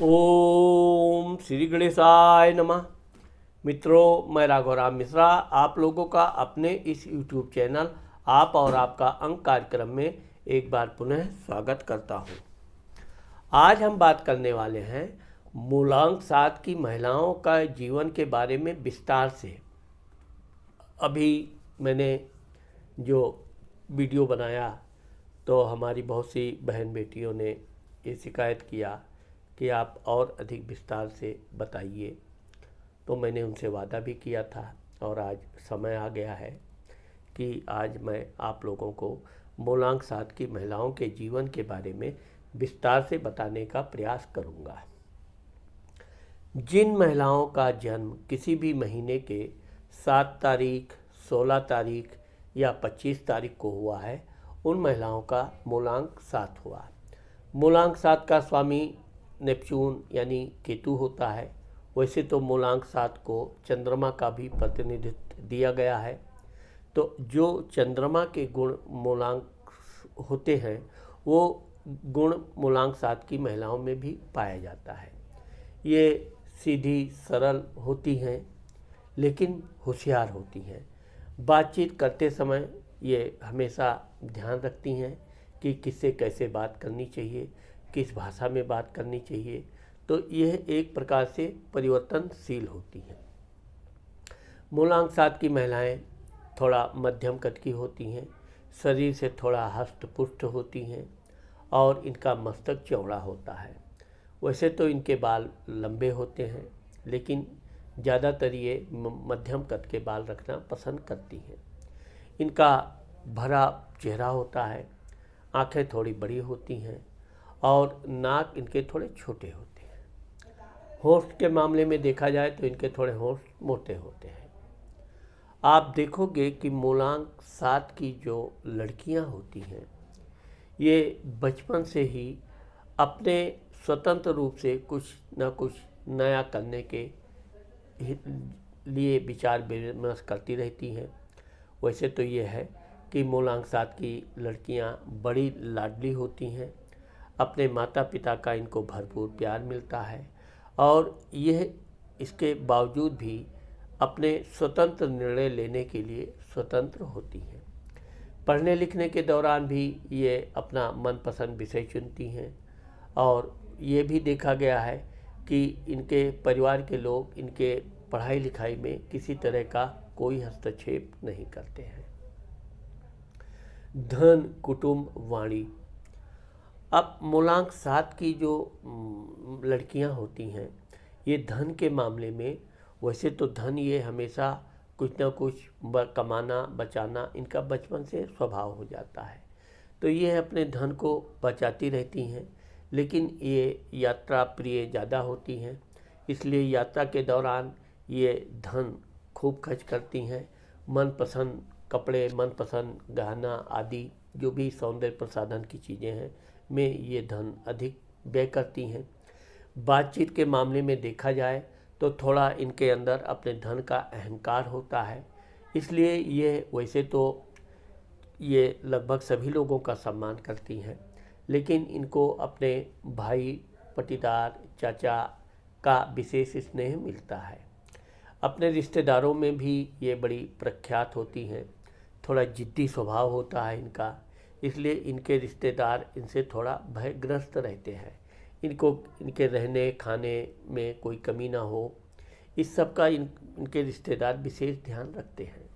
ओम श्री गणेशाय नमः। मित्रों, मैं राघवराम मिश्रा आप लोगों का अपने इस YouTube चैनल आप और आपका अंक कार्यक्रम में एक बार पुनः स्वागत करता हूं। आज हम बात करने वाले हैं मूलांक 7 की महिलाओं का जीवन के बारे में विस्तार से। अभी मैंने जो वीडियो बनाया तो हमारी बहुत सी बहन बेटियों ने ये शिकायत किया कि आप और अधिक विस्तार से बताइए। तो मैंने उनसे वादा भी किया था और आज समय आ गया है कि आज मैं आप लोगों को मूलांक 7 की महिलाओं के जीवन के बारे में विस्तार से बताने का प्रयास करूंगा। जिन महिलाओं का जन्म किसी भी महीने के 7 तारीख, 16 तारीख या 25 तारीख को हुआ है, उन महिलाओं का मूलांक 7 हुआ। मूलांक 7 का स्वामी नेपच्यून यानी केतु होता है। वैसे तो मूलांक 7 को चंद्रमा का भी प्रतिनिधित्व दिया गया है। तो जो चंद्रमा के गुण मूलांक होते हैं वो गुण मूलांक 7 की महिलाओं में भी पाया जाता है। ये सीधी सरल होती हैं लेकिन होशियार होती हैं। बातचीत करते समय ये हमेशा ध्यान रखती हैं कि किससे कैसे बात करनी चाहिए, किस भाषा में बात करनी चाहिए। तो यह एक प्रकार से परिवर्तनशील होती हैं। मूलांक 7 की महिलाएं थोड़ा मध्यम कद की होती हैं, शरीर से थोड़ा हष्ट पुष्ट होती हैं और इनका मस्तक चौड़ा होता है। वैसे तो इनके बाल लंबे होते हैं लेकिन ज़्यादातर ये मध्यम कद के बाल रखना पसंद करती हैं। इनका भरा चेहरा होता है, आंखें थोड़ी बड़ी होती हैं और नाक इनके थोड़े छोटे होते हैं। होंठ के मामले में देखा जाए तो इनके थोड़े होंठ मोटे होते हैं। आप देखोगे कि मूलांक 7 की जो लड़कियां होती हैं ये बचपन से ही अपने स्वतंत्र रूप से कुछ न कुछ नया करने के लिए विचार विमर्श करती रहती हैं। वैसे तो ये है कि मूलांक 7 की लड़कियां बड़ी लाडली होती हैं, अपने माता पिता का इनको भरपूर प्यार मिलता है और यह इसके बावजूद भी अपने स्वतंत्र निर्णय लेने के लिए स्वतंत्र होती हैं। पढ़ने लिखने के दौरान भी ये अपना मनपसंद विषय चुनती हैं और ये भी देखा गया है कि इनके परिवार के लोग इनके पढ़ाई लिखाई में किसी तरह का कोई हस्तक्षेप नहीं करते हैं। धन, कुटुंब, वाणी। अब मूलांक 7 की जो लड़कियां होती हैं ये धन के मामले में, वैसे तो धन ये हमेशा कुछ ना कुछ कमाना बचाना इनका बचपन से स्वभाव हो जाता है। तो ये अपने धन को बचाती रहती हैं लेकिन ये यात्रा प्रिय ज़्यादा होती हैं, इसलिए यात्रा के दौरान ये धन खूब खर्च करती हैं। मनपसंद कपड़े, मनपसंद गहना आदि जो भी सौंदर्य प्रसाधन की चीज़ें हैं में ये धन अधिक व्यय करती हैं। बातचीत के मामले में देखा जाए तो थोड़ा इनके अंदर अपने धन का अहंकार होता है, इसलिए ये वैसे तो ये लगभग सभी लोगों का सम्मान करती हैं लेकिन इनको अपने भाई, पटीदार, चाचा का विशेष स्नेह मिलता है। अपने रिश्तेदारों में भी ये बड़ी प्रख्यात होती हैं। थोड़ा जिद्दी स्वभाव होता है इनका, इसलिए इनके रिश्तेदार इनसे थोड़ा भयग्रस्त रहते हैं। इनको इनके रहने खाने में कोई कमी ना हो, इस सब का इनके रिश्तेदार विशेष ध्यान रखते हैं।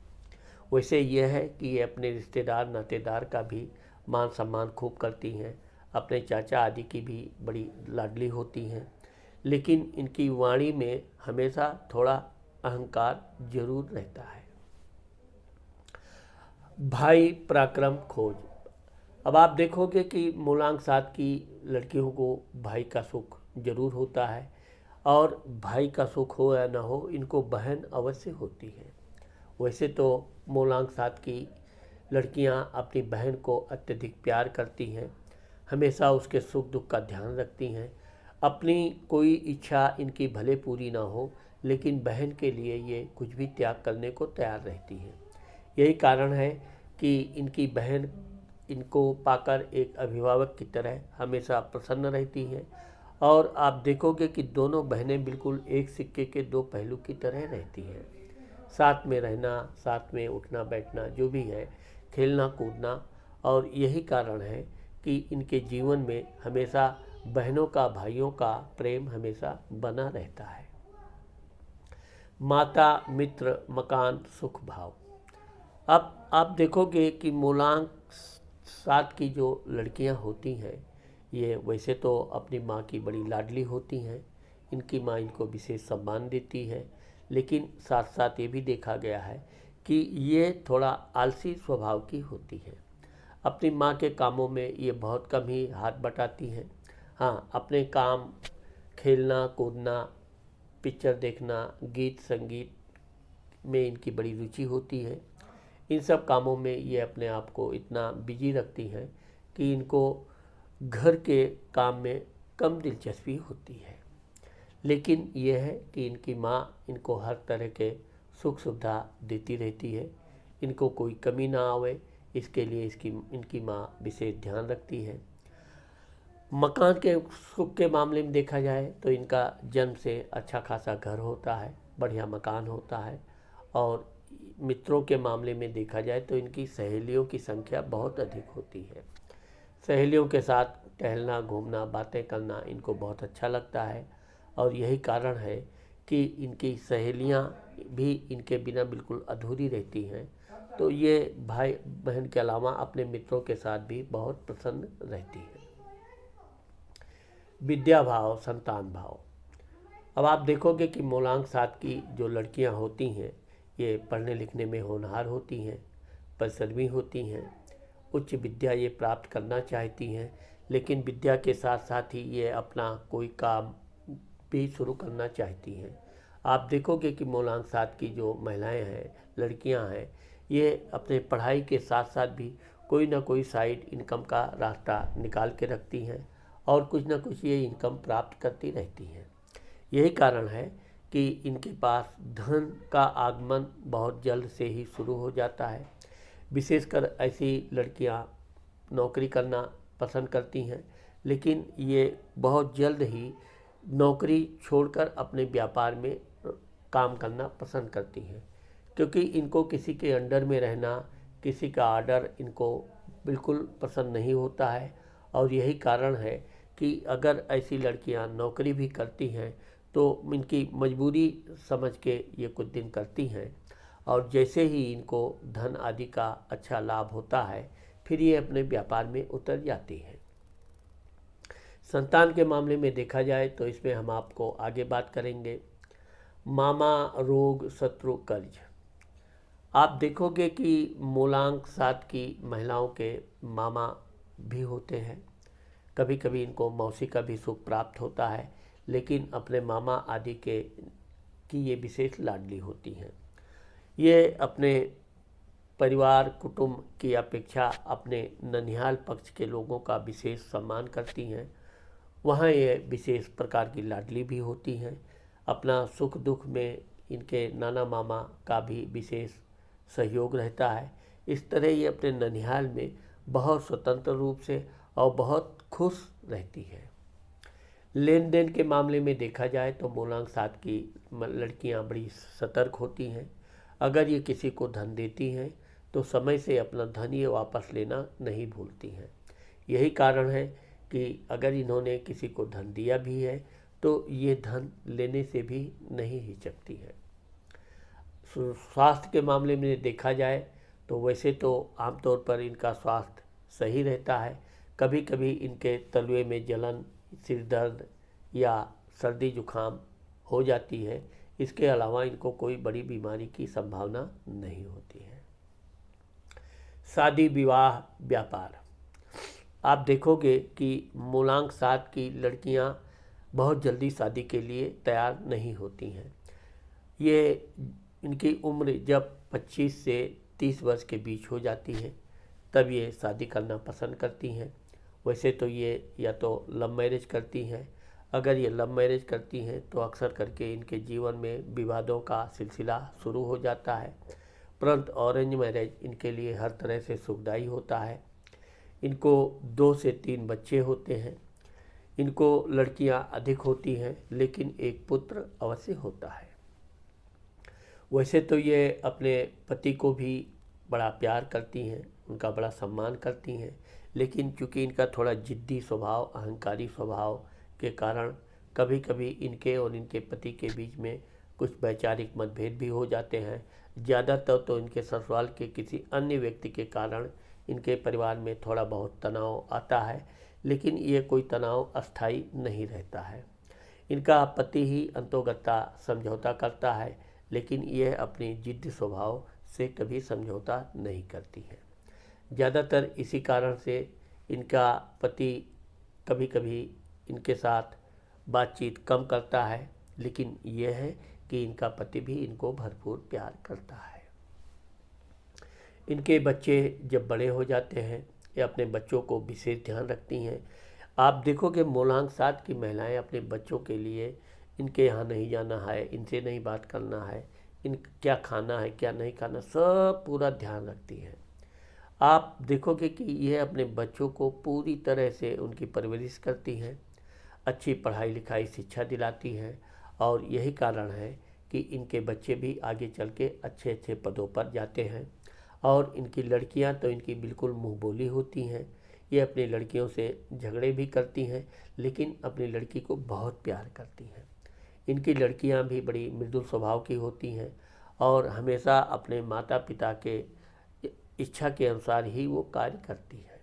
वैसे यह है कि ये अपने रिश्तेदार नातेदार का भी मान सम्मान खूब करती हैं, अपने चाचा आदि की भी बड़ी लाडली होती हैं, लेकिन इनकी वाणी में हमेशा थोड़ा अहंकार जरूर रहता है। भाई, पराक्रम, खोज। अब आप देखोगे कि मूलांक 7 की लड़कियों को भाई का सुख जरूर होता है और भाई का सुख हो या ना हो इनको बहन अवश्य होती है। वैसे तो मूलांक 7 की लड़कियां अपनी बहन को अत्यधिक प्यार करती हैं, हमेशा उसके सुख दुख का ध्यान रखती हैं। अपनी कोई इच्छा इनकी भले पूरी ना हो लेकिन बहन के लिए ये कुछ भी त्याग करने को तैयार रहती हैं। यही कारण है कि इनकी बहन इनको पाकर एक अभिभावक की तरह हमेशा प्रसन्न रहती हैं और आप देखोगे कि दोनों बहनें बिल्कुल एक सिक्के के दो पहलू की तरह रहती हैं। साथ में रहना, साथ में उठना बैठना जो भी है, खेलना कूदना, और यही कारण है कि इनके जीवन में हमेशा बहनों का, भाइयों का प्रेम हमेशा बना रहता है। माता, मित्र, मकान, सुख, भाव। अब आप देखोगे कि मूलांक 7 की जो लड़कियां होती हैं, ये वैसे तो अपनी माँ की बड़ी लाडली होती हैं, इनकी माँ इनको विशेष सम्मान देती है, लेकिन साथ साथ ये भी देखा गया है कि ये थोड़ा आलसी स्वभाव की होती हैं। अपनी माँ के कामों में ये बहुत कम ही हाथ बटाती हैं। हाँ, अपने काम, खेलना कूदना, पिक्चर देखना, गीत संगीत में इनकी बड़ी रुचि होती है। इन सब कामों में ये अपने आप को इतना बिजी रखती हैं कि इनको घर के काम में कम दिलचस्पी होती है। लेकिन यह है कि इनकी माँ इनको हर तरह के सुख सुविधा देती रहती है, इनको कोई कमी ना आवे, इसके लिए इनकी माँ विशेष ध्यान रखती है। मकान के सुख के मामले में देखा जाए तो इनका जन्म से अच्छा खासा घर होता है, बढ़िया मकान होता है। और मित्रों के मामले में देखा जाए तो इनकी सहेलियों की संख्या बहुत अधिक होती है। सहेलियों के साथ टहलना, घूमना, बातें करना इनको बहुत अच्छा लगता है, और यही कारण है कि इनकी सहेलियां भी इनके बिना बिल्कुल अधूरी रहती हैं। तो ये भाई बहन के अलावा अपने मित्रों के साथ भी बहुत प्रसन्न रहती है। विद्या भाव, संतान भाव। अब आप देखोगे कि मूलांक 7 की जो लड़कियां होती हैं, ये पढ़ने लिखने में होनहार होती हैं, परिश्रमी होती हैं, उच्च विद्या ये प्राप्त करना चाहती हैं, लेकिन विद्या के साथ साथ ही ये अपना कोई काम भी शुरू करना चाहती हैं। आप देखोगे कि मूलांक 7 की जो महिलाएं हैं, लड़कियां हैं, ये अपने पढ़ाई के साथ साथ भी कोई ना कोई साइड इनकम का रास्ता निकाल के रखती हैं, और कुछ ना कुछ ये इनकम प्राप्त करती रहती हैं। यही कारण है कि इनके पास धन का आगमन बहुत जल्द से ही शुरू हो जाता है। विशेषकर ऐसी लड़कियां नौकरी करना पसंद करती हैं, लेकिन ये बहुत जल्द ही नौकरी छोड़कर अपने व्यापार में काम करना पसंद करती हैं, क्योंकि इनको किसी के अंडर में रहना, किसी का आर्डर इनको बिल्कुल पसंद नहीं होता है। और यही कारण है कि अगर ऐसी लड़कियां नौकरी भी करती हैं तो इनकी मजबूरी समझ के ये कुछ दिन करती हैं, और जैसे ही इनको धन आदि का अच्छा लाभ होता है, फिर ये अपने व्यापार में उतर जाती हैं। संतान के मामले में देखा जाए तो इसमें हम आपको आगे बात करेंगे। मामा, रोग, शत्रु, कर्ज। आप देखोगे कि मूलांक 7 की महिलाओं के मामा भी होते हैं। कभी कभी इनको मौसी का भी सुख प्राप्त होता है, लेकिन अपने मामा आदि की ये विशेष लाडली होती हैं। ये अपने परिवार कुटुंब की अपेक्षा अपने ननिहाल पक्ष के लोगों का विशेष सम्मान करती हैं। वहाँ ये विशेष प्रकार की लाडली भी होती हैं। अपना सुख दुख में इनके नाना मामा का भी विशेष सहयोग रहता है। इस तरह ये अपने ननिहाल में बहुत स्वतंत्र रूप से और बहुत खुश रहती है। लेन देन के मामले में देखा जाए तो मूलांक 7 की लड़कियां बड़ी सतर्क होती हैं। अगर ये किसी को धन देती हैं तो समय से अपना धन ये वापस लेना नहीं भूलती हैं। यही कारण है कि अगर इन्होंने किसी को धन दिया भी है तो ये धन लेने से भी नहीं हिचकती है। स्वास्थ्य के मामले में देखा जाए तो वैसे तो आमतौर पर इनका स्वास्थ्य सही रहता है। कभी कभी इनके तलवे में जलन, सिर दर्द या सर्दी जुखाम हो जाती है। इसके अलावा इनको कोई बड़ी बीमारी की संभावना नहीं होती है। शादी, विवाह, व्यापार। आप देखोगे कि मूलांक 7 की लड़कियां बहुत जल्दी शादी के लिए तैयार नहीं होती हैं। ये इनकी उम्र जब 25 से 30 वर्ष के बीच हो जाती है तब ये शादी करना पसंद करती हैं। वैसे तो ये या तो लव मैरिज करती हैं। अगर ये लव मैरिज करती हैं तो अक्सर करके इनके जीवन में विवादों का सिलसिला शुरू हो जाता है, परंतु ऑरेंज मैरिज इनके लिए हर तरह से सुखदायी होता है। इनको 2 से 3 बच्चे होते हैं। इनको लड़कियां अधिक होती हैं, लेकिन एक पुत्र अवश्य होता है। वैसे तो ये अपने पति को भी बड़ा प्यार करती हैं, उनका बड़ा सम्मान करती हैं, लेकिन चूँकि इनका थोड़ा जिद्दी स्वभाव, अहंकारी स्वभाव के कारण कभी कभी इनके और इनके पति के बीच में कुछ वैचारिक मतभेद भी हो जाते हैं। ज़्यादातर तो इनके ससुराल के किसी अन्य व्यक्ति के कारण इनके परिवार में थोड़ा बहुत तनाव आता है, लेकिन ये कोई तनाव अस्थायी नहीं रहता है। इनका पति ही अंतोगत्ता समझौता करता है, लेकिन यह अपनी जिद्दी स्वभाव से कभी समझौता नहीं करती है। ज़्यादातर इसी कारण से इनका पति कभी कभी इनके साथ बातचीत कम करता है, लेकिन यह है कि इनका पति भी इनको भरपूर प्यार करता है। इनके बच्चे जब बड़े हो जाते हैं, ये अपने बच्चों को विशेष ध्यान रखती हैं। आप देखोगे मूलांक 7 की महिलाएं अपने बच्चों के लिए इनके यहाँ नहीं जाना है, इनसे नहीं बात करना है, इन क्या खाना है क्या नहीं खाना, सब पूरा ध्यान रखती हैं। आप देखोगे कि यह अपने बच्चों को पूरी तरह से उनकी परवरिश करती हैं, अच्छी पढ़ाई लिखाई शिक्षा दिलाती हैं, और यही कारण है कि इनके बच्चे भी आगे चल के अच्छे अच्छे पदों पर जाते हैं। और इनकी लड़कियां तो इनकी बिल्कुल मुँह बोली होती हैं। ये अपनी लड़कियों से झगड़े भी करती हैं, लेकिन अपनी लड़की को बहुत प्यार करती हैं। इनकी लड़कियां भी बड़ी मृदुल स्वभाव की होती हैं और हमेशा अपने माता पिता के इच्छा के अनुसार ही वो कार्य करती हैं।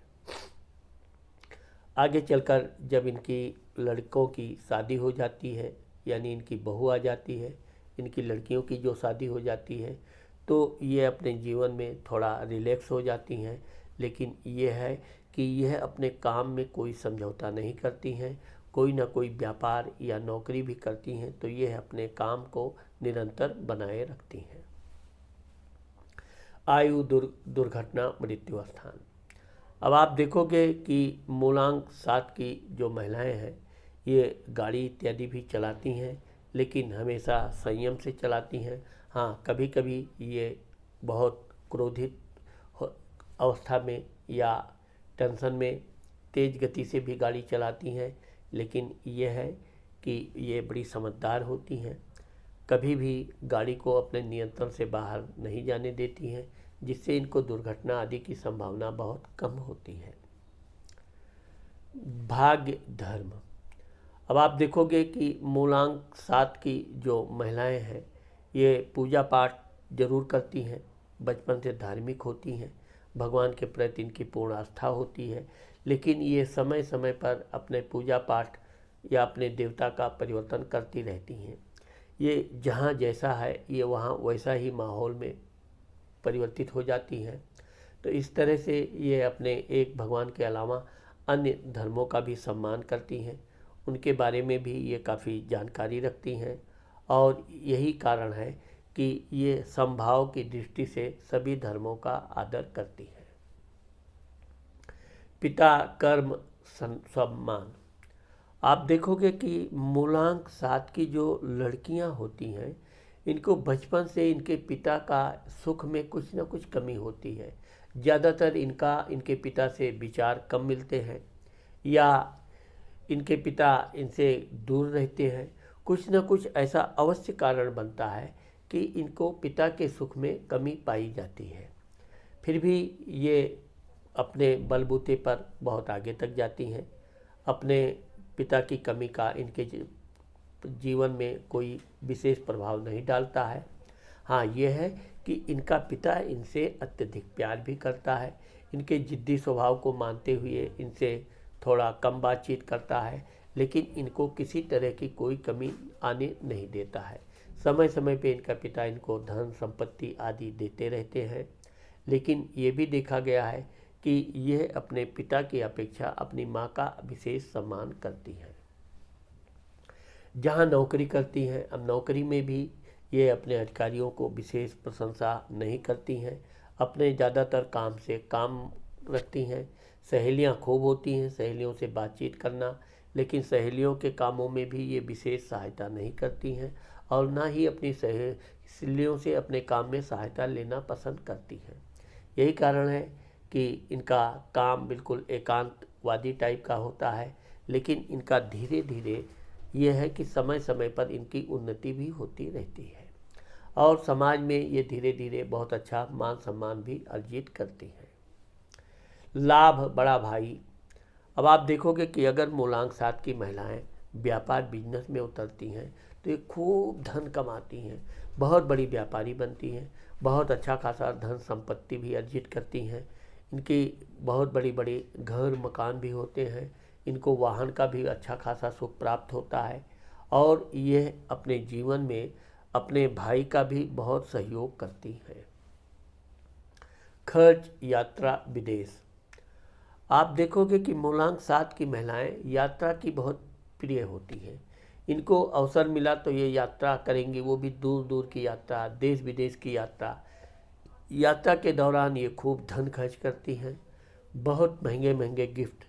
आगे चलकर जब इनकी लड़कों की शादी हो जाती है, यानी इनकी बहू आ जाती है, इनकी लड़कियों की जो शादी हो जाती है, तो ये अपने जीवन में थोड़ा रिलैक्स हो जाती हैं। लेकिन ये है कि यह अपने काम में कोई समझौता नहीं करती हैं, कोई ना कोई व्यापार या नौकरी भी करती हैं, तो यह अपने काम को निरंतर बनाए रखती हैं। आयु, दुर्घटना, मृत्यु स्थान। अब आप देखोगे कि मूलांक 7 की जो महिलाएं हैं, ये गाड़ी इत्यादि भी चलाती हैं, लेकिन हमेशा संयम से चलाती हैं। हाँ, कभी कभी ये बहुत क्रोधित अवस्था में या टेंशन में तेज़ गति से भी गाड़ी चलाती हैं, लेकिन यह है कि ये बड़ी समझदार होती हैं। कभी भी गाड़ी को अपने नियंत्रण से बाहर नहीं जाने देती हैं, जिससे इनको दुर्घटना आदि की संभावना बहुत कम होती है। भाग्य, धर्म। अब आप देखोगे कि मूलांक 7 की जो महिलाएं हैं, ये पूजा पाठ जरूर करती हैं, बचपन से धार्मिक होती हैं, भगवान के प्रति इनकी पूर्ण आस्था होती है, लेकिन ये समय समय पर अपने पूजा पाठ या अपने देवता का परिवर्तन करती रहती हैं। ये जहाँ जैसा है, ये वहाँ वैसा ही माहौल में परिवर्तित हो जाती हैं। तो इस तरह से ये अपने एक भगवान के अलावा अन्य धर्मों का भी सम्मान करती हैं, उनके बारे में भी ये काफ़ी जानकारी रखती हैं, और यही कारण है कि ये समभाव की दृष्टि से सभी धर्मों का आदर करती हैं। पिता, कर्म, सम्मान। आप देखोगे कि मूलांक 7 की जो लड़कियां होती हैं, इनको बचपन से इनके पिता का सुख में कुछ ना कुछ कमी होती है। ज़्यादातर इनके पिता से विचार कम मिलते हैं, या इनके पिता इनसे दूर रहते हैं। कुछ ना कुछ ऐसा अवश्य कारण बनता है कि इनको पिता के सुख में कमी पाई जाती है। फिर भी ये अपने बलबूते पर बहुत आगे तक जाती हैं। अपने पिता की कमी का इनके जीवन में कोई विशेष प्रभाव नहीं डालता है। हाँ, ये है कि इनका पिता इनसे अत्यधिक प्यार भी करता है, इनके जिद्दी स्वभाव को मानते हुए इनसे थोड़ा कम बातचीत करता है, लेकिन इनको किसी तरह की कोई कमी आने नहीं देता है। समय समय पे इनका पिता इनको धन संपत्ति आदि देते रहते हैं, लेकिन ये भी देखा गया है कि यह अपने पिता की अपेक्षा अपनी माँ का विशेष सम्मान करती हैं। जहाँ नौकरी करती हैं, अब नौकरी में भी ये अपने अधिकारियों को विशेष प्रशंसा नहीं करती हैं, अपने ज़्यादातर काम से काम रखती हैं। सहेलियाँ खूब होती हैं, सहेलियों से बातचीत करना, लेकिन सहेलियों के कामों में भी ये विशेष सहायता नहीं करती हैं, और ना ही अपनी सहेलियों से अपने काम में सहायता लेना पसंद करती हैं। यही कारण है कि इनका काम बिल्कुल एकांतवादी टाइप का होता है, लेकिन इनका धीरे धीरे ये है कि समय समय पर इनकी उन्नति भी होती रहती है और समाज में ये धीरे धीरे बहुत अच्छा मान सम्मान भी अर्जित करती हैं। लाभ बड़ा भाई। अब आप देखोगे कि अगर मूलांक 7 की महिलाएं व्यापार बिजनेस में उतरती हैं तो ये खूब धन कमाती हैं, बहुत बड़ी व्यापारी बनती हैं, बहुत अच्छा खासा धन संपत्ति भी अर्जित करती हैं। इनकी बहुत बड़ी बड़ी घर मकान भी होते हैं, इनको वाहन का भी अच्छा खासा सुख प्राप्त होता है और ये अपने जीवन में अपने भाई का भी बहुत सहयोग करती हैं। खर्च यात्रा विदेश। आप देखोगे कि मूलांक 7 की महिलाएं यात्रा की बहुत प्रिय होती हैं। इनको अवसर मिला तो ये यात्रा करेंगी, वो भी दूर दूर की यात्रा, देश विदेश की यात्रा। यात्रा के दौरान ये खूब धन खर्च करती हैं, बहुत महंगे महंगे गिफ्ट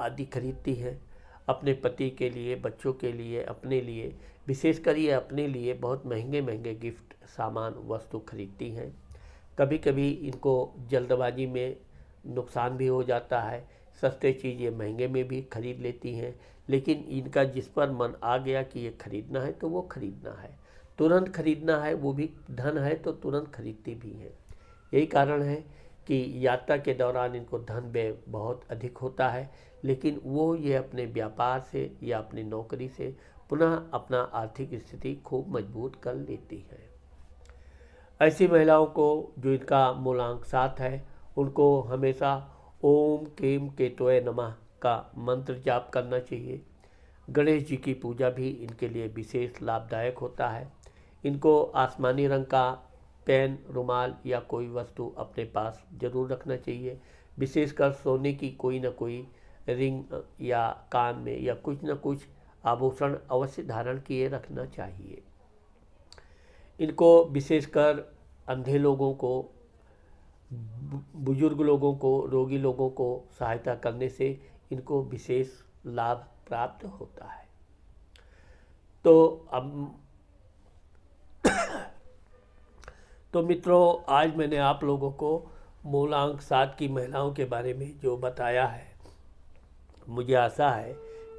आदि खरीदती हैं अपने पति के लिए, बच्चों के लिए, अपने लिए, विशेषकर ये अपने लिए बहुत महंगे महंगे गिफ्ट सामान वस्तु खरीदती हैं। कभी कभी इनको जल्दबाजी में नुकसान भी हो जाता है, सस्ते चीज़ ये महंगे में भी खरीद लेती हैं, लेकिन इनका जिस पर मन आ गया कि ये खरीदना है तो वो खरीदना है, तुरंत खरीदना है, वो भी धन है तो तुरंत खरीदती भी हैं। यही कारण है कि यात्रा के दौरान इनको धन व्यय बहुत अधिक होता है, लेकिन वो ये अपने व्यापार से या अपनी नौकरी से पुनः अपना आर्थिक स्थिति खूब मजबूत कर लेती हैं। ऐसी महिलाओं को जो इनका मूलांक 7 है उनको हमेशा ओम केम केतवे नमः का मंत्र जाप करना चाहिए। गणेश जी की पूजा भी इनके लिए विशेष लाभदायक होता है। इनको आसमानी रंग का पेन, रुमाल या कोई वस्तु अपने पास जरूर रखना चाहिए। विशेषकर सोने की कोई ना कोई रिंग या कान में या कुछ न कुछ आभूषण अवश्य धारण किए रखना चाहिए। इनको विशेषकर अंधे लोगों को, बुजुर्ग लोगों को, रोगी लोगों को सहायता करने से इनको विशेष लाभ प्राप्त होता है। तो मित्रों, आज मैंने आप लोगों को मूलांक 7 की महिलाओं के बारे में जो बताया है, मुझे आशा है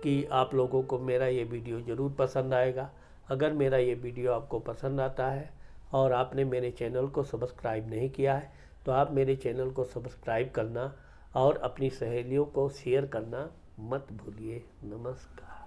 कि आप लोगों को मेरा ये वीडियो ज़रूर पसंद आएगा। अगर मेरा ये वीडियो आपको पसंद आता है और आपने मेरे चैनल को सब्सक्राइब नहीं किया है तो आप मेरे चैनल को सब्सक्राइब करना और अपनी सहेलियों को शेयर करना मत भूलिए। नमस्कार।